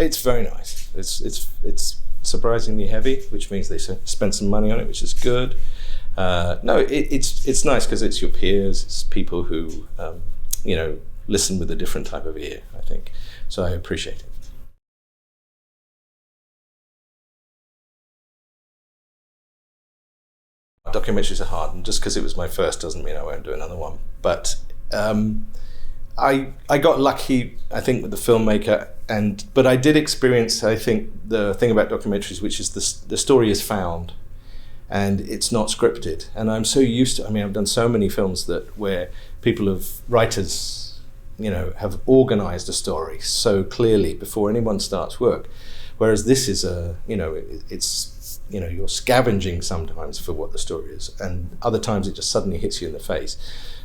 It's very nice. It's surprisingly heavy, which means they spent some money on it, which is good. No, it's nice because it's your peers, it's people who listen with a different type of ear, I think. So I appreciate it. Documentaries are hard, and just because it was my first doesn't mean I won't do another one. But I got lucky, I think, with the filmmaker, but I did experience, I think, the thing about documentaries, which is the story is found, and it's not scripted. And I'm so used to, I've done so many films where writers, have organized a story so clearly before anyone starts work, whereas this is you're scavenging sometimes for what the story is, and other times it just suddenly hits you in the face.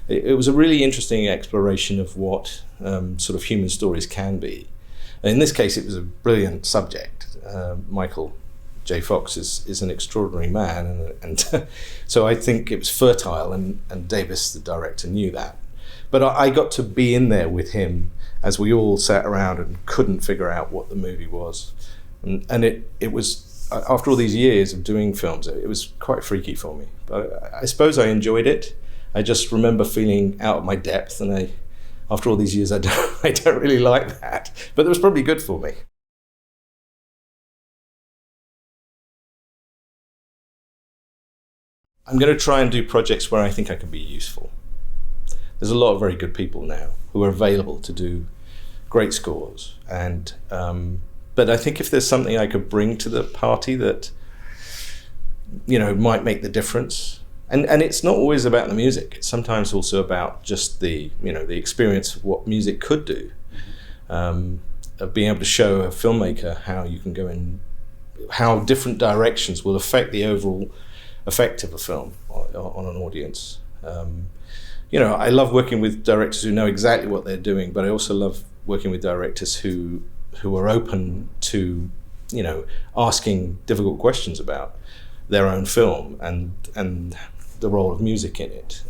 It was a really interesting exploration of what sort of human stories can be. And in this case, it was a brilliant subject. Michael J. Fox is an extraordinary man, and so I think it was fertile, and Davis, the director, knew that. But I got to be in there with him as we all sat around and couldn't figure out what the movie was. And it was, after all these years of doing films, it was quite freaky for me. But I suppose I enjoyed it. I just remember feeling out of my depth, and after all these years, I don't really like that. But it was probably good for me. I'm going to try and do projects where I think I can be useful. There's a lot of very good people now who are available to do great scores, and but I think if there's something I could bring to the party that might make the difference, and it's not always about the music. It's sometimes also about just the experience of what music could do, of being able to show a filmmaker how you can go in, how different directions will affect the overall effect of a film on an audience. I love working with directors who know exactly what they're doing, but I also love working with directors who are open to, asking difficult questions about their own film and the role of music in it,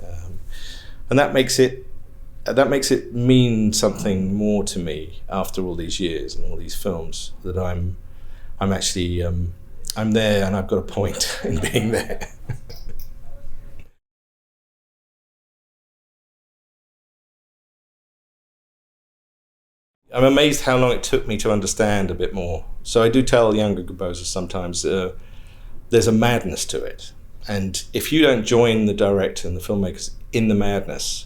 and that makes it mean something more to me after all these years and all these films, that I'm actually I'm there and I've got a point in being there. I'm amazed how long it took me to understand a bit more. So I do tell younger composers sometimes there's a madness to it. And if you don't join the director and the filmmakers in the madness,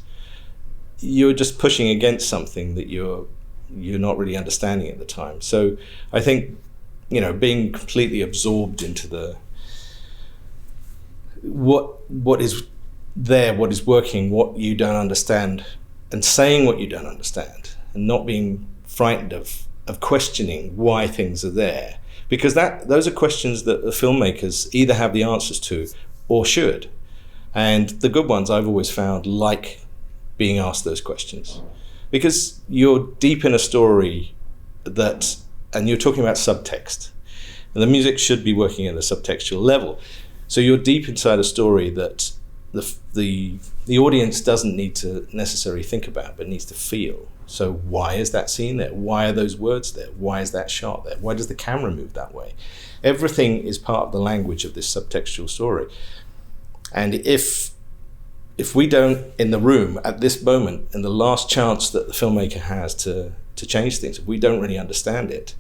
you're just pushing against something that you're not really understanding at the time. So I think, being completely absorbed into what is there, what is working, what you don't understand, and saying what you don't understand, and not being frightened of questioning why things are there, because those are questions that the filmmakers either have the answers to or should. And the good ones I've always found like being asked those questions, because you're deep in a story and you're talking about subtext, and the music should be working at a subtextual level. So you're deep inside a story that the audience doesn't need to necessarily think about, but needs to feel. So why is that scene there? Why are those words there? Why is that shot there? Why does the camera move that way? Everything is part of the language of this subtextual story. And if we don't, in the room at this moment, in the last chance that the filmmaker has to change things, if we don't really understand it,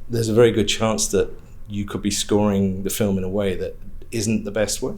there's a very good chance that you could be scoring the film in a way that isn't the best way.